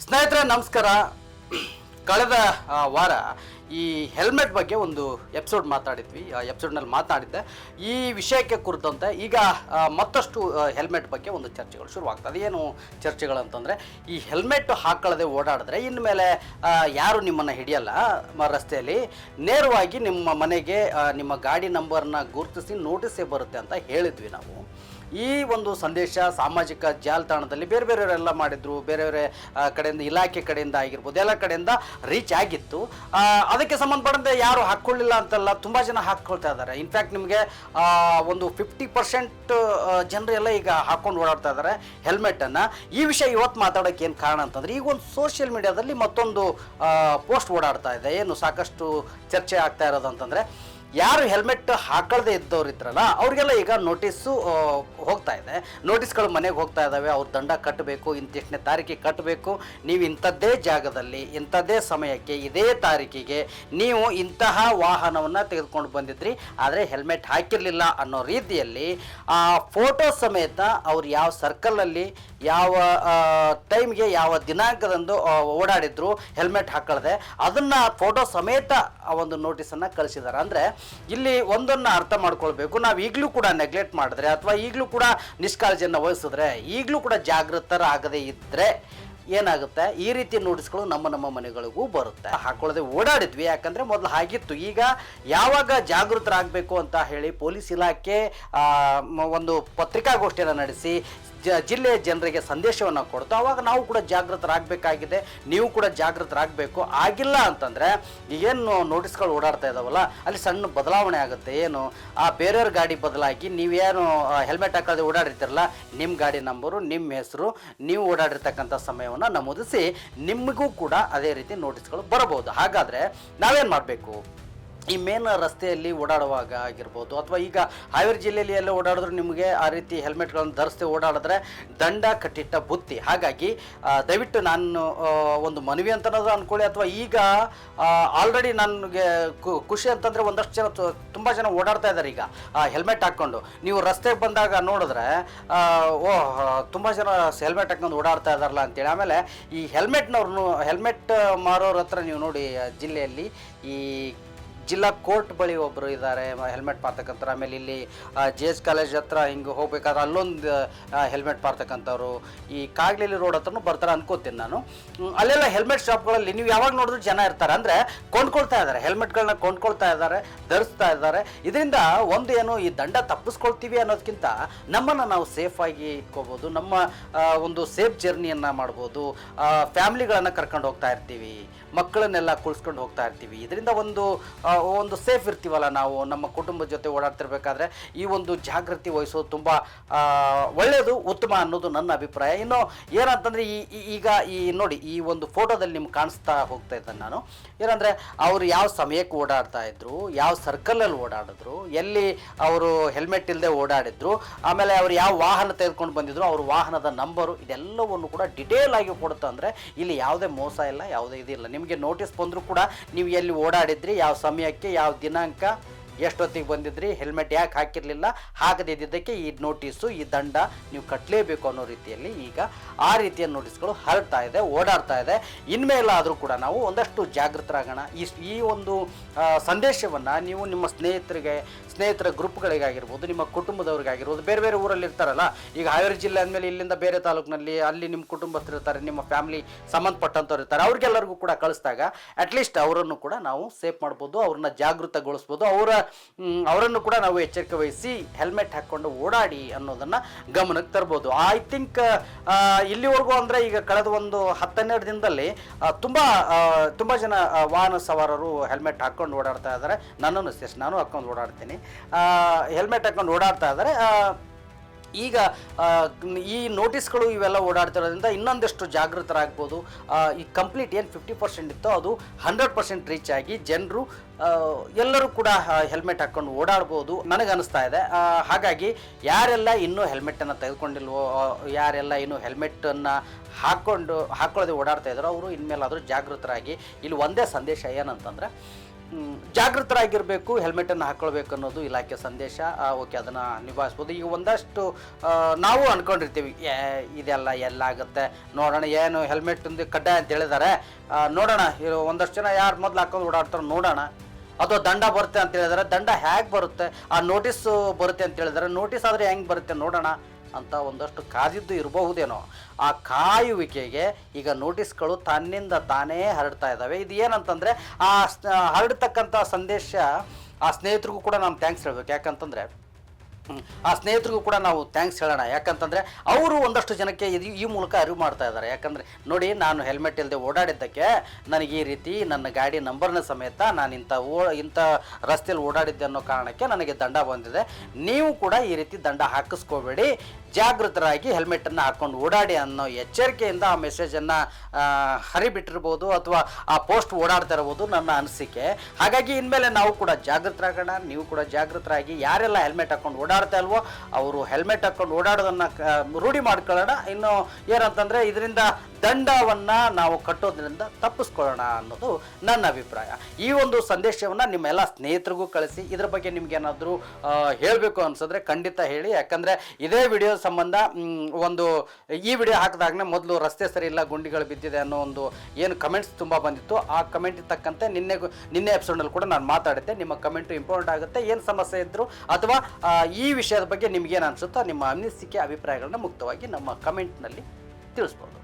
ಸ್ನೇಹಿತರೆ ನಮಸ್ಕಾರ. ಕಳೆದ ವಾರ ಈ ಹೆಲ್ಮೆಟ್ ಬಗ್ಗೆ ಒಂದು ಎಪಿಸೋಡ್ ಮಾತಾಡಿದ್ವಿ. ಆ ಎಪಿಸೋಡ್ನಲ್ಲಿ ಮಾತನಾಡಿದ್ದೆ ಈ ವಿಷಯಕ್ಕೆ ಕುರಿತಂತೆ ಈಗ ಮತ್ತಷ್ಟು ಹೆಲ್ಮೆಟ್ ಬಗ್ಗೆ ಒಂದು ಚರ್ಚೆಗಳು ಶುರುವಾಗ್ತದೆ. ಏನು ಚರ್ಚೆಗಳಂತಂದರೆ, ಈ ಹೆಲ್ಮೆಟ್ ಹಾಕೊಳ್ಳದೆ ಓಡಾಡಿದ್ರೆ ಇನ್ಮೇಲೆ ಯಾರು ನಿಮ್ಮನ್ನು ಹಿಡಿಯಲ್ಲ ರಸ್ತೆಯಲ್ಲಿ, ನೇರವಾಗಿ ನಿಮ್ಮ ಮನೆಗೆ ನಿಮ್ಮ ಗಾಡಿ ನಂಬರ್ನ ಗುರುತಿಸಿ ನೋಟಿಸೇ ಬರುತ್ತೆ ಅಂತ ಹೇಳಿದ್ವಿ ನಾವು. ಈ ಒಂದು ಸಂದೇಶ ಸಾಮಾಜಿಕ ಜಾಲತಾಣದಲ್ಲಿ ಬೇರೆ ಬೇರೆಯವರೆಲ್ಲ ಮಾಡಿದ್ರು, ಬೇರೆ ಬೇರೆ ಕಡೆಯಿಂದ, ಇಲಾಖೆ ಕಡೆಯಿಂದ ಆಗಿರ್ಬೋದು, ಎಲ್ಲ ಕಡೆಯಿಂದ ರೀಚ್ ಆಗಿತ್ತು. ಅದಕ್ಕೆ ಸಂಬಂಧಪಟ್ಟಂತೆ ಯಾರು ಹಾಕ್ಕೊಳ್ಳಿಲ್ಲ ಅಂತಲ್ಲ, ತುಂಬ ಜನ ಹಾಕ್ಕೊಳ್ತಾ ಇದ್ದಾರೆ. ಇನ್ಫ್ಯಾಕ್ಟ್ ನಿಮಗೆ ಒಂದು 50% ಜನರು ಎಲ್ಲ ಈಗ ಹಾಕ್ಕೊಂಡು ಓಡಾಡ್ತಾ ಇದ್ದಾರೆ ಹೆಲ್ಮೆಟನ್ನು. ಈ ವಿಷಯ ಇವತ್ತು ಮಾತಾಡೋಕ್ಕೆ ಏನು ಕಾರಣ ಅಂತಂದರೆ, ಈಗ ಒಂದು ಸೋಷಿಯಲ್ ಮೀಡಿಯಾದಲ್ಲಿ ಮತ್ತೊಂದು ಪೋಸ್ಟ್ ಓಡಾಡ್ತಾ ಇದೆ. ಏನು ಸಾಕಷ್ಟು ಚರ್ಚೆ ಆಗ್ತಾ ಇರೋದು ಅಂತಂದರೆ, ಯಾರು ಹೆಲ್ಮೆಟ್ ಹಾಕೊಳ್ಳದೆ ಇದ್ದವ್ರು ಇದ್ರಲ್ಲ ಅವ್ರಿಗೆಲ್ಲ ಈಗ ನೋಟಿಸು ಹೋಗ್ತಾ ಇದೆ. ನೋಟಿಸ್ಗಳು ಮನೆಗೆ ಹೋಗ್ತಾ ಇದ್ದಾವೆ. ಅವ್ರು ದಂಡ ಕಟ್ಟಬೇಕು, ಇಂತಿಷ್ಟನೇ ತಾರೀಕಿಗೆ ಕಟ್ಟಬೇಕು, ನೀವು ಇಂಥದ್ದೇ ಜಾಗದಲ್ಲಿ ಇಂಥದ್ದೇ ಸಮಯಕ್ಕೆ ಇದೇ ತಾರೀಕಿಗೆ ನೀವು ಇಂತಹ ವಾಹನವನ್ನು ತೆಗೆದುಕೊಂಡು ಬಂದಿದ್ರಿ, ಆದರೆ ಹೆಲ್ಮೆಟ್ ಹಾಕಿರಲಿಲ್ಲ ಅನ್ನೋ ರೀತಿಯಲ್ಲಿ ಫೋಟೋ ಸಮೇತ ಅವ್ರು ಯಾವ ಸರ್ಕಲಲ್ಲಿ ಯಾವ ಟೈಮ್ಗೆ ಯಾವ ದಿನಾಂಕದಂದು ಓಡಾಡಿದ್ರು ಹೆಲ್ಮೆಟ್ ಹಾಕೊಳ್ಳದೆ, ಅದನ್ನು ಫೋಟೋ ಸಮೇತ ಆ ಒಂದು ನೋಟಿಸನ್ನು ಕಳಿಸಿದ್ದಾರೆ. ಅಂದರೆ ಇಲ್ಲಿ ಒಂದನ್ನು ಅರ್ಥ ಮಾಡ್ಕೊಳ್ಬೇಕು, ನಾವು ಈಗಲೂ ಕೂಡ ನೆಗ್ಲೆಕ್ಟ್ ಮಾಡಿದ್ರೆ ಅಥವಾ ಈಗಲೂ ಕೂಡ ನಿಷ್ಕಾಳಜಿಯನ್ನು ವಹಿಸಿದ್ರೆ, ಈಗಲೂ ಕೂಡ ಜಾಗೃತರಾಗದೇ ಇದ್ದರೆ ಏನಾಗುತ್ತೆ, ಈ ರೀತಿ ನೋಟಿಸ್ಗಳು ನಮ್ಮ ಮನೆಗಳಿಗೂ ಬರುತ್ತೆ. ಹಾಕೊಳ್ಳದೆ ಓಡಾಡಿದ್ವಿ, ಯಾಕಂದರೆ ಮೊದಲು ಆಗಿತ್ತು. ಈಗ ಯಾವಾಗ ಜಾಗೃತರಾಗಬೇಕು ಅಂತ ಹೇಳಿ ಪೊಲೀಸ್ ಇಲಾಖೆ ಒಂದು ಪತ್ರಿಕಾಗೋಷ್ಠಿಯನ್ನು ನಡೆಸಿ ಜಿಲ್ಲೆಯ ಜನರಿಗೆ ಸಂದೇಶವನ್ನು ಕೊಡ್ತು, ಆವಾಗ ನಾವು ಕೂಡ ಜಾಗೃತರಾಗಬೇಕಾಗಿದೆ. ನೀವು ಕೂಡ ಜಾಗೃತರಾಗಬೇಕು. ಆಗಿಲ್ಲ ಅಂತಂದರೆ ಏನು ನೋಟಿಸ್ಗಳು ಓಡಾಡ್ತಾ ಇದ್ದಾವಲ್ಲ, ಅಲ್ಲಿ ಸಣ್ಣ ಬದಲಾವಣೆ ಆಗುತ್ತೆ. ಏನು, ಆ ಬೇರೆಯವ್ರ ಗಾಡಿ ಬದಲಾಗಿ ನೀವೇನು ಹೆಲ್ಮೆಟ್ ಹಾಕೋದೇ ಓಡಾಡಿರ್ತೀರಲ್ಲ, ನಿಮ್ಮ ಗಾಡಿ ನಂಬರು, ನಿಮ್ಮ ಹೆಸರು, ನೀವು ಓಡಾಡಿರ್ತಕ್ಕಂಥ ಸಮಯವನ್ನು ನಮೂದಿಸಿ ನಿಮಗೂ ಕೂಡ ಅದೇ ರೀತಿ ನೋಟಿಸ್ಗಳು ಬರಬಹುದು. ಹಾಗಾದರೆ ನಾವೇನು ಮಾಡಬೇಕು? ಈ ಮೇನ್ ರಸ್ತೆಯಲ್ಲಿ ಓಡಾಡುವಾಗ ಆಗಿರ್ಬೋದು, ಅಥವಾ ಈಗ ಹಾವೇರಿ ಜಿಲ್ಲೆಯಲ್ಲಿ ಎಲ್ಲ ಓಡಾಡಿದ್ರು ನಿಮಗೆ ಆ ರೀತಿ ಹೆಲ್ಮೆಟ್ಗಳನ್ನು ಧರಿಸದೆ ಓಡಾಡಿದ್ರೆ ದಂಡ ಕಟ್ಟಿಟ್ಟ ಬುತ್ತಿ. ಹಾಗಾಗಿ ದಯವಿಟ್ಟು ನಾನು ಒಂದು ಮನವಿ ಅಂತನೋದು ಅಂದ್ಕೊಳ್ಳಿ, ಅಥವಾ ಈಗ ಆಲ್ರೆಡಿ ನನಗೆ ಖುಷಿ ಅಂತಂದರೆ ಒಂದಷ್ಟು ಜನ ತುಂಬ ಜನ ಓಡಾಡ್ತಾ ಇದ್ದಾರೆ ಈಗ ಹೆಲ್ಮೆಟ್ ಹಾಕ್ಕೊಂಡು. ನೀವು ರಸ್ತೆಗೆ ಬಂದಾಗ ನೋಡಿದ್ರೆ ತುಂಬ ಜನ ಹೆಲ್ಮೆಟ್ ಹಾಕ್ಕೊಂಡು ಓಡಾಡ್ತಾ ಇದ್ದಾರಲ್ಲ ಅಂತೇಳಿ. ಆಮೇಲೆ ಈ ಹೆಲ್ಮೆಟ್ ಮಾರೋರ ಹತ್ರ ನೀವು ನೋಡಿ, ಜಿಲ್ಲೆಯಲ್ಲಿ ಈ ಜಿಲ್ಲಾ ಕೋರ್ಟ್ ಬಳಿ ಒಬ್ಬರು ಇದ್ದಾರೆ ಹೆಲ್ಮೆಟ್ ಮಾರ್ತಕ್ಕಂಥವ್ರು. ಆಮೇಲೆ ಇಲ್ಲಿ JS ಕಾಲೇಜ್ ಹತ್ರ ಹಿಂಗೆ ಹೋಗ್ಬೇಕಾದ್ರೆ ಅಲ್ಲೊಂದು ಹೆಲ್ಮೆಟ್ ಮಾರ್ತಕ್ಕಂಥವ್ರು, ಈ ಕಾಗ್ಲೆಲ್ಲಿ ರೋಡ್ ಹತ್ರನೂ ಬರ್ತಾರೆ ಅನ್ಕೋತೀನಿ ನಾನು. ಅಲ್ಲೆಲ್ಲ ಹೆಲ್ಮೆಟ್ ಶಾಪ್ಗಳಲ್ಲಿ ನೀವು ಯಾವಾಗ ನೋಡಿದ್ರು ಜನ ಇರ್ತಾರೆ. ಅಂದರೆ ಕೊಂಡ್ಕೊಳ್ತಾ ಇದ್ದಾರೆ, ಹೆಲ್ಮೆಟ್ಗಳನ್ನ ಕೊಂಡ್ಕೊಳ್ತಾ ಇದ್ದಾರೆ, ಧರಿಸ್ತಾ ಇದ್ದಾರೆ. ಇದರಿಂದ ಒಂದು ಏನು, ಈ ದಂಡ ತಪ್ಪಿಸ್ಕೊಳ್ತೀವಿ ಅನ್ನೋದಕ್ಕಿಂತ ನಮ್ಮನ್ನು ನಾವು ಸೇಫಾಗಿ ಇಟ್ಕೋಬೋದು, ನಮ್ಮ ಒಂದು ಸೇಫ್ ಜರ್ನಿಯನ್ನು ಮಾಡ್ಬೋದು. ಫ್ಯಾಮ್ಲಿಗಳನ್ನು ಕರ್ಕೊಂಡು ಹೋಗ್ತಾ ಇರ್ತೀವಿ, ಮಕ್ಕಳನ್ನೆಲ್ಲ ಕುಳಿಸ್ಕೊಂಡು ಹೋಗ್ತಾ ಇರ್ತೀವಿ. ಇದರಿಂದ ಒಂದು ಸೇಫ್ ಇರ್ತೀವಲ್ಲ ನಾವು, ನಮ್ಮ ಕುಟುಂಬದ ಜೊತೆ ಓಡಾಡ್ತಿರ್ಬೇಕಾದ್ರೆ ಈ ಒಂದು ಜಾಗೃತಿ ವಹಿಸೋದು ತುಂಬ ಒಳ್ಳೆಯದು, ಉತ್ತಮ ಅನ್ನೋದು ನನ್ನ ಅಭಿಪ್ರಾಯ. ಇನ್ನು ಏನಂತಂದರೆ, ಈಗ ನೋಡಿ, ಈ ಒಂದು ಫೋಟೋದಲ್ಲಿ ನಿಮ್ಗೆ ಕಾಣಿಸ್ತಾ ಹೋಗ್ತಾ ಇದ್ದೆ ನಾನು. ಏನಂದರೆ, ಅವರು ಯಾವ ಸಮಯಕ್ಕೆ ಓಡಾಡ್ತಾ ಇದ್ರು, ಯಾವ ಸರ್ಕಲಲ್ಲಿ ಓಡಾಡಿದ್ರು, ಎಲ್ಲಿ ಅವರು ಹೆಲ್ಮೆಟ್ ಇಲ್ಲದೆ ಓಡಾಡಿದ್ರು, ಆಮೇಲೆ ಅವರು ಯಾವ ವಾಹನ ತೆಗೆದುಕೊಂಡು ಬಂದಿದ್ರು, ಅವ್ರ ವಾಹನದ ನಂಬರು, ಇದೆಲ್ಲವನ್ನು ಕೂಡ ಡಿಟೇಲ್ ಆಗಿ ಕೊಡುತ್ತೆ. ಅಂದರೆ ಇಲ್ಲಿ ಯಾವುದೇ ಮೋಸ ಇಲ್ಲ, ಯಾವುದೇ ಇದಿಲ್ಲ. ನಿಮಗೆ ನೋಟಿಸ್ ಬಂದರೂ ಕೂಡ ನೀವು ಎಲ್ಲಿ ಓಡಾಡಿದ್ರಿ, ಯಾವ ಸಮಯಕ್ಕೆ, ಯಾವ ದಿನಾಂಕ, ಎಷ್ಟೊತ್ತಿಗೆ ಬಂದಿದ್ರಿ, ಹೆಲ್ಮೆಟ್ ಯಾಕೆ ಹಾಕಿರಲಿಲ್ಲ, ಹಾಕದಿದ್ದಕ್ಕೆ ಈ ನೋಟಿಸು, ಈ ದಂಡ ನೀವು ಕಟ್ಟಲೇಬೇಕು ಅನ್ನೋ ರೀತಿಯಲ್ಲಿ ಈಗ ಆ ರೀತಿಯ ನೋಟಿಸ್ಗಳು ಹರಡ್ತಾ ಇದೆ, ಓಡಾಡ್ತಾ ಇದೆ. ಇನ್ಮೇಲಾದರೂ ಕೂಡ ನಾವು ಒಂದಷ್ಟು ಜಾಗೃತರಾಗೋಣ. ಈ ಒಂದು ಸಂದೇಶವನ್ನು ನೀವು ನಿಮ್ಮ ಸ್ನೇಹಿತರ ಗ್ರೂಪ್ಗಳಿಗಾಗಿರ್ಬೋದು, ನಿಮ್ಮ ಕುಟುಂಬದವ್ರಿಗಾಗಿರ್ಬೋದು, ಬೇರೆ ಬೇರೆ ಊರಲ್ಲಿ ಇರ್ತಾರಲ್ಲ. ಈಗ ಹಾವೇರಿ ಜಿಲ್ಲೆ ಅಂದಮೇಲೆ ಇಲ್ಲಿಂದ ಬೇರೆ ತಾಲೂಕಿನಲ್ಲಿ ಅಲ್ಲಿ ನಿಮ್ಮ ಕುಟುಂಬಸ್ಥರು ಇರ್ತಾರೆ, ನಿಮ್ಮ ಫ್ಯಾಮಿಲಿ ಸಂಬಂಧಪಟ್ಟಂಥವ್ರು ಇರ್ತಾರೆ. ಅವ್ರಿಗೆಲ್ಲರಿಗೂ ಕೂಡ ಕಳಿಸಿದಾಗ ಅಟ್ಲೀಸ್ಟ್ ಅವರನ್ನು ಕೂಡ ನಾವು ಸೇಫ್ ಮಾಡ್ಬೋದು, ಅವ್ರನ್ನ ಜಾಗೃತಗೊಳಿಸ್ಬೋದು, ಅವರನ್ನು ಕೂಡ ನಾವು ಎಚ್ಚರಿಕೆ ವಹಿಸಿ ಹೆಲ್ಮೆಟ್ ಹಾಕ್ಕೊಂಡು ಓಡಾಡಿ ಅನ್ನೋದನ್ನು ಗಮನಕ್ಕೆ ತರ್ಬೋದು. ಐ ಥಿಂಕ್ ಇಲ್ಲಿವರೆಗೂ ಅಂದರೆ ಈಗ ಕಳೆದ ಒಂದು 10-12 ದಿನದಲ್ಲಿ ತುಂಬ ಜನ ವಾಹನ ಸವಾರರು ಹೆಲ್ಮೆಟ್ ಹಾಕ್ಕೊಂಡು ಓಡಾಡ್ತಾ ಇದ್ದಾರೆ. ನನ್ನನ್ನು ಸೇರಿಸಿ ನಾನು ಹಾಕ್ಕೊಂಡು ಓಡಾಡ್ತೀನಿ, ಹೆಲ್ಮೆಟ್ ಹಾಕ್ಕೊಂಡು ಓಡಾಡ್ತಾ ಇದ್ದಾರೆ. ಈಗ ಈ ನೋಟಿಸ್ಗಳು ಇವೆಲ್ಲ ಓಡಾಡ್ತಿರೋದ್ರಿಂದ ಇನ್ನೊಂದಷ್ಟು ಜಾಗೃತರಾಗ್ಬೋದು. ಈ ಕಂಪ್ಲೀಟ್ ಏನು 50% ಇತ್ತೋ ಅದು 100% ರೀಚ್ ಆಗಿ ಜನರು ಎಲ್ಲರೂ ಕೂಡ ಹೆಲ್ಮೆಟ್ ಹಾಕ್ಕೊಂಡು ಓಡಾಡ್ಬೋದು ನನಗನ್ನಿಸ್ತಾ ಇದೆ. ಹಾಗಾಗಿ ಯಾರೆಲ್ಲ ಇನ್ನೂ ಹೆಲ್ಮೆಟನ್ನು ತೆಗೆದುಕೊಂಡಿಲ್ವೋ, ಯಾರೆಲ್ಲ ಇನ್ನೂ ಹೆಲ್ಮೆಟನ್ನು ಹಾಕ್ಕೊಳ್ಳದೆ ಓಡಾಡ್ತಾ ಇದ್ದಾರೋ ಅವರು ಇನ್ಮೇಲಾದರೂ ಜಾಗೃತರಾಗಿ. ಇಲ್ಲಿ ಒಂದೇ ಸಂದೇಶ ಏನಂತಂದರೆ, ಜಾಗೃತರಾಗಿರಬೇಕು, ಹೆಲ್ಮೆಟನ್ನು ಹಾಕ್ಕೊಳ್ಬೇಕು ಅನ್ನೋದು ಇಲಾಖೆ ಸಂದೇಶ. ಓಕೆ, ಅದನ್ನು ನಿಭಾಯಿಸ್ಬೋದು. ಈಗ ಒಂದಷ್ಟು ನಾವು ಅಂದ್ಕೊಂಡಿರ್ತೀವಿ ಇದೆಲ್ಲ ಎಲ್ಲಾಗುತ್ತೆ ನೋಡೋಣ, ಏನು ಹೆಲ್ಮೆಟ್ ಕಡ್ಡಾಯ ಅಂತ ಹೇಳಿದ್ದಾರೆ ನೋಡೋಣ, ಒಂದಷ್ಟು ಜನ ಯಾರು ಮೊದಲು ಹಾಕೊಂಡು ಓಡಾಡ್ತಾರೆ ನೋಡೋಣ, ಅಥವಾ ದಂಡ ಬರುತ್ತೆ ಅಂತ ಹೇಳಿದರೆ ದಂಡ ಹೇಗೆ ಬರುತ್ತೆ, ಆ ನೋಟಿಸ್ ಬರುತ್ತೆ ಅಂತ ಹೇಳಿದರೆ ನೋಟಿಸ್ ಆದರೆ ಹೆಂಗೆ ಬರುತ್ತೆ ನೋಡೋಣ ಅಂತ ಒಂದಷ್ಟು ಕಾದಿದ್ದು ಇರಬಹುದೇನೋ. ಆ ಕಾಯುವಿಕೆಗೆ ಈಗ ನೋಟಿಸ್ಗಳು ತನ್ನಿಂದ ತಾನೇ ಹರಡ್ತಾ ಇದ್ದಾವೆ. ಇದು ಏನಂತಂದರೆ ಆ ಹರಡ್ತಕ್ಕಂಥ ಸಂದೇಶ ಆ ಸ್ನೇಹಿತರಿಗೂ ಕೂಡ ನಾನು ಥ್ಯಾಂಕ್ಸ್ ಹೇಳ್ಬೇಕು. ಯಾಕಂತಂದರೆ ಆ ಸ್ನೇಹಿತರಿಗೂ ಕೂಡ ನಾವು ಥ್ಯಾಂಕ್ಸ್ ಹೇಳೋಣ. ಯಾಕಂತಂದರೆ ಅವರು ಒಂದಷ್ಟು ಜನಕ್ಕೆ ಈ ಮೂಲಕ ಅರಿವು ಮಾಡ್ತಾ ಇದ್ದಾರೆ. ಯಾಕಂದರೆ ನೋಡಿ, ನಾನು ಹೆಲ್ಮೆಟ್ ಇಲ್ಲದೆ ಓಡಾಡಿದ್ದಕ್ಕೆ ನನಗೆ ಈ ರೀತಿ ನನ್ನ ಗಾಡಿ ನಂಬರ್ನ ಸಮೇತ ನಾನು ಇಂಥ ರಸ್ತೆಯಲ್ಲಿ ಓಡಾಡಿದ್ದೆ ಅನ್ನೋ ಕಾರಣಕ್ಕೆ ನನಗೆ ದಂಡ ಬಂದಿದೆ. ನೀವು ಕೂಡ ಈ ರೀತಿ ದಂಡ ಹಾಕಿಸ್ಕೋಬೇಡಿ, ಜಾಗೃತರಾಗಿ ಹೆಲ್ಮೆಟನ್ನು ಹಾಕ್ಕೊಂಡು ಓಡಾಡಿ ಅನ್ನೋ ಎಚ್ಚರಿಕೆಯಿಂದ ಆ ಮೆಸೇಜನ್ನು ಹರಿಬಿಟ್ಟಿರ್ಬೋದು ಅಥವಾ ಆ ಪೋಸ್ಟ್ ಓಡಾಡ್ತಾ ಇರ್ಬೋದು ನನ್ನ ಅನಿಸಿಕೆ. ಹಾಗಾಗಿ ಇನ್ಮೇಲೆ ನಾವು ಕೂಡ ಜಾಗೃತರಾಗೋಣ, ನೀವು ಕೂಡ ಜಾಗೃತರಾಗಿ ಯಾರೆಲ್ಲ ಹೆಲ್ಮೆಟ್ ಹಾಕ್ಕೊಂಡು ಓಡಾಡ್ತಾ ಇಲ್ವೋ ಅವರು ಹೆಲ್ಮೆಟ್ ಹಾಕ್ಕೊಂಡು ಓಡಾಡೋದನ್ನು ರೂಢಿ ಮಾಡ್ಕೊಳ್ಳೋಣ. ಇನ್ನು ಏನಂತಂದರೆ ಇದರಿಂದ ದಂಡವನ್ನು ನಾವು ಕಟ್ಟೋದ್ರಿಂದ ತಪ್ಪಿಸ್ಕೊಳ್ಳೋಣ ಅನ್ನೋದು ನನ್ನ ಅಭಿಪ್ರಾಯ. ಈ ಒಂದು ಸಂದೇಶವನ್ನು ನಿಮ್ಮೆಲ್ಲ ಸ್ನೇಹಿತರಿಗೂ ಕಳಿಸಿ. ಇದ್ರ ಬಗ್ಗೆ ನಿಮ್ಗೇನಾದರೂ ಹೇಳಬೇಕು ಅನ್ಸಿದ್ರೆ ಖಂಡಿತ ಹೇಳಿ. ಯಾಕಂದರೆ ಇದೇ ವಿಡಿಯೋ ಸಂಬಂಧ ಈ ವಿಡಿಯೋ ಹಾಕಿದಾಗಲೇ ಮೊದಲು ರಸ್ತೆ ಸರಿ ಇಲ್ಲ, ಗುಂಡಿಗಳು ಬಿದ್ದಿದೆ ಅನ್ನೋ ಒಂದು ಏನು ಕಮೆಂಟ್ಸ್ ತುಂಬ ಬಂದಿತ್ತು. ಆ ಕಮೆಂಟ್ ತಕ್ಕಂತೆ ನಿನ್ನೆ ಎಪಿಸೋಡ್ನಲ್ಲಿ ಕೂಡ ನಾನು ಮಾತಾಡಿದ್ದೆ. ನಿಮ್ಮ ಕಮೆಂಟು ಇಂಪಾರ್ಟೆಂಟ್ ಆಗುತ್ತೆ. ಏನು ಸಮಸ್ಯೆ ಇದ್ದರೂ ಅಥವಾ ಈ ವಿಷಯದ ಬಗ್ಗೆ ನಿಮಗೇನು ಅನಿಸುತ್ತೋ ನಿಮ್ಮ ಅನಿಸಿಕೆ ಅಭಿಪ್ರಾಯಗಳನ್ನ ಮುಕ್ತವಾಗಿ ನಮ್ಮ ಕಮೆಂಟ್ನಲ್ಲಿ ತಿಳಿಸ್ಬೋದು.